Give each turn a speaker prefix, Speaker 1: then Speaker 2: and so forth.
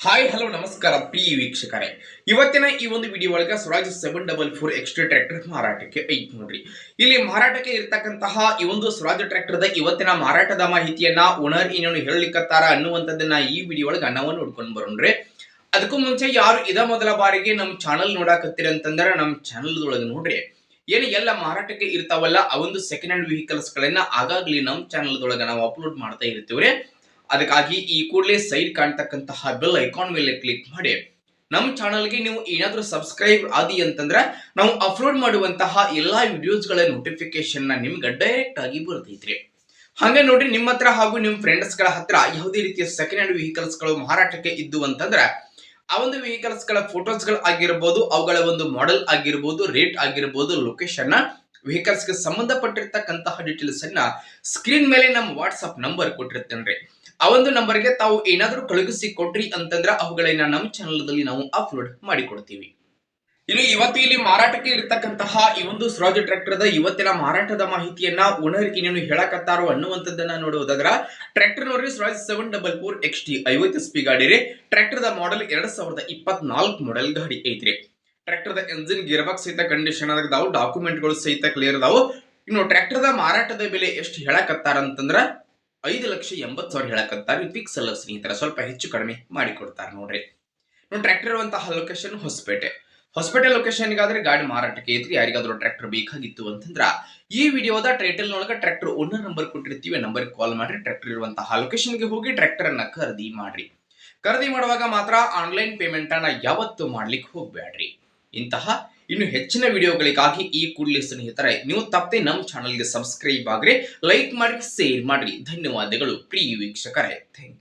Speaker 1: Hi hello ನಮಸ್ಕಾರ ಪ್ರಿಯ ವೀಕ್ಷಕರೇ. ಇವತ್ತಿನ ಈ ಒಂದು ವಿಡಿಯೋ ಒಳಗೆ ಸ್ವರಾಜ್ 744 ಎಕ್ಸ್ಟ್ರಾ ಟ್ರ್ಯಾಕ್ಟರ್ ಮಾರಾಟಕ್ಕೆ ಐತಿ ನೋಡ್ರಿ. ಇಲ್ಲಿ ಮಾರಾಟಕ್ಕೆ ಇರ್ತಕ್ಕಂತಹ ಈ ಒಂದು ಸ್ವರಾಜ್ ಟ್ರ್ಯಾಕ್ಟರ್ದ ಇವತ್ತಿನ ಮಾರಾಟದ ಮಾಹಿತಿಯನ್ನ ಓನರ್ ಏನೇನು ಹೇಳಲಿಕ್ಕತ್ತಾರ ಅನ್ನುವಂಥದ್ದನ್ನ ಈ ವಿಡಿಯೋ ಒಳಗೆ ನಾವು ನೋಡ್ಕೊಂಡು ಬರೋಣ್ರಿ. ಅದಕ್ಕೂ ಮುಂಚೆ ಯಾರು ಇದ ಮೊದಲ ಬಾರಿಗೆ ನಮ್ಮ ಚಾನಲ್ ನೋಡಾಕತ್ತೀರಿ ಅಂತಂದ್ರೆ ನಮ್ಮ ಚಾನಲ್ ಒಳಗೆ ನೋಡ್ರಿ ಏನು ಎಲ್ಲ ಮಾರಾಟಕ್ಕೆ ಇರ್ತಾವಲ್ಲ ಆ ಒಂದು ಸೆಕೆಂಡ್ ಹ್ಯಾಂಡ್ ವೆಹಿಕಲ್ಸ್ ಗಳನ್ನ ಆಗಾಗ್ಲಿ ನಮ್ಮ ಚಾನಲ್ ಒಳಗೆ ನಾವು ಅಪ್ಲೋಡ್ ಮಾಡ್ತಾ ಇರ್ತೀವ್ರಿ. ಅದಕ್ಕಾಗಿ ಈ ಕೂಡಲೇ ಸೈಡ್ ಕಾಣ್ತಕ್ಕಂತಹ ಬೆಲ್ ಐಕಾನ್ ಮೇಲೆ ಕ್ಲಿಕ್ ಮಾಡಿ ನಮ್ಮ ಚಾನಲ್ಗೆ ನೀವು ಏನಾದರೂ ಸಬ್ಸ್ಕ್ರೈಬ್ ಆದಿ ಅಂತಂದ್ರೆ ನಾವು ಅಪ್ಲೋಡ್ ಮಾಡುವಂತಹ ಎಲ್ಲಾ ವಿಡಿಯೋಸ್ಗಳ ನೋಟಿಫಿಕೇಶನ್ ನಿಮ್ಗೆ ಡೈರೆಕ್ಟ್ ಆಗಿ ಬರ್ತೈತ್ರಿ. ಹಂಗೆ ನೋಡ್ರಿ, ನಿಮ್ಮ ಹತ್ರ ಹಾಗೂ ನಿಮ್ಮ ಫ್ರೆಂಡ್ಸ್ ಗಳ ಹತ್ರ ಯಾವುದೇ ರೀತಿಯ ಸೆಕೆಂಡ್ ಹ್ಯಾಂಡ್ ವೆಹಿಕಲ್ಸ್ ಗಳು ಮಾರಾಟಕ್ಕೆ ಇದ್ದು ಅಂತಂದ್ರೆ ಆ ಒಂದು ವೆಹಿಕಲ್ಸ್ ಗಳ ಫೋಟೋಸ್ ಗಳು ಆಗಿರಬಹುದು, ಅವುಗಳ ಒಂದು ಮಾಡೆಲ್ ಆಗಿರಬಹುದು, ರೇಟ್ ಆಗಿರಬಹುದು, ಲೊಕೇಶನ್, ವೆಹಿಕಲ್ಸ್ ಗೆ ಸಂಬಂಧಪಟ್ಟಿರ್ತಕ್ಕಂತಹ ಡೀಟೇಲ್ಸ್ ಅನ್ನ ಸ್ಕ್ರೀನ್ ಮೇಲೆ ನಮ್ಮ ವಾಟ್ಸ್ಆಪ್ ನಂಬರ್ ಕೊಟ್ಟಿರ್ತೇನ್ರಿ. ಆ ಒಂದು ನಂಬರ್ಗೆ ತಾವು ಏನಾದರೂ ಕಳುಹಿಸಿ ಕೊಟ್ರಿ ಅಂತಂದ್ರೆ ಅವುಗಳನ್ನ ನಮ್ಮ ಚಾನಲ್ ನಾವು ಅಪ್ಲೋಡ್ ಮಾಡಿ ಕೊಡ್ತೀವಿ. ಇನ್ನು ಇವತ್ತು ಇಲ್ಲಿ ಮಾರಾಟಕ್ಕೆ ಇರತಕ್ಕಂತಹ ಈ ಒಂದು ಸ್ವರಾಜ್ ಟ್ರ್ಯಾಕ್ಟರ್ ದ ಇವತ್ತಿನ ಮಾರಾಟದ ಮಾಹಿತಿಯನ್ನ ಓನರ್ ಏನೇನು ಹೇಳಕತ್ತಾರೋ ಅನ್ನುವಂಥದ್ದನ್ನ ನೋಡುವುದಾದ್ರ ಟ್ರ್ಯಾಕ್ಟರ್ ನೋಡ್ರಿ, ಸ್ವರಾಜ್ 744 XT 50 SP ಗಾಡಿ ರೀ. ಟ್ರ್ಯಾಕ್ಟರ್ ದ ಮಾಡೆಲ್ 2024 ಮಾಡೆಲ್ ಗಾಡಿ ಐತ್ರಿ. Tractor the engine gear box ಸಹಿತ ಕಂಡೀಷನ್ ಅದಾವು, ಡಾಕ್ಯುಮೆಂಟ್ ಗಳು ಸಹಿತ ಕ್ಲಿಯರ್ ಅದಾವು. ಇನ್ನು ಟ್ರ್ಯಾಕ್ಟರ್ ದ ಮಾರಾಟದ ಬೆಲೆ ಎಷ್ಟು ಹೇಳಕತ್ತಾರ ಅಂತಂದ್ರ 5,80,000 ಹೇಳಕತ್ತಾರ. ಫಿಕ್ಸ್ ಅಲ್ಲ ಸ್ನೇಹಿತರ, ಸ್ವಲ್ಪ ಹೆಚ್ಚು ಕಡಿಮೆ ಮಾಡಿ ಕೊಡ್ತಾರೆ ನೋಡ್ರಿ. ಟ್ರ್ಯಾಕ್ಟರ್ ಇರುವಂತಹ ಲೊಕೇಶನ್ ಹೊಸಪೇಟೆ ಲೊಕೇಶನ್ ಗಾದ್ರೆ ಗಾಡಿ ಮಾರಾಟಕ್ಕೆ ಐತ್ರಿ. ಯಾರಿಗಾದ್ರೂ ಟ್ರ್ಯಾಕ್ಟರ್ ಬೇಕಾಗಿತ್ತು ಅಂತಂದ್ರ ಈ ವಿಡಿಯೋದ ಟೈಟಲ್ ನೊಳಗ ಟ್ರ್ಯಾಕ್ಟರ್ ಓನರ್ ನಂಬರ್ ಕೊಟ್ಟಿರ್ತೀವಿ, ನಂಬರ್ ಕಾಲ್ ಮಾಡ್ರಿ. ಟ್ರ್ಯಾಕ್ಟರ್ ಇರುವಂತಹ ಲೊಕೇಶನ್ ಗೆ ಹೋಗಿ ಟ್ರ್ಯಾಕ್ಟರ್ ಅನ್ನ ಖರೀದಿ ಮಾಡ್ರಿ. ಖರೀದಿ ಮಾಡುವಾಗ ಮಾತ್ರ ಆನ್ಲೈನ್ ಪೇಮೆಂಟ್ ಅನ್ನ ಯಾವತ್ತೂ ಮಾಡ್ಲಿಕ್ಕೆ ಹೋಗ್ಬೇಡ್ರಿ. ಇಂತಹ ಇನ್ನು ಹೆಚ್ಚಿನ ವಿಡಿಯೋಗಳಿಗಾಗಿ ಈ ಕೂಡಲೇ ಸ್ನೇಹಿತರೆ ನೀವು ತಪ್ಪದೆ ನಮ್ಮ ಚಾನಲ್ಗೆ ಸಬ್ಸ್ಕ್ರೈಬ್ ಆಗ್ರಿ, ಲೈಕ್ ಮಾಡಿ, ಶೇರ್ ಮಾಡ್ರಿ. ಧನ್ಯವಾದಗಳು ಪ್ರಿಯ ವೀಕ್ಷಕರೇ. Thank you.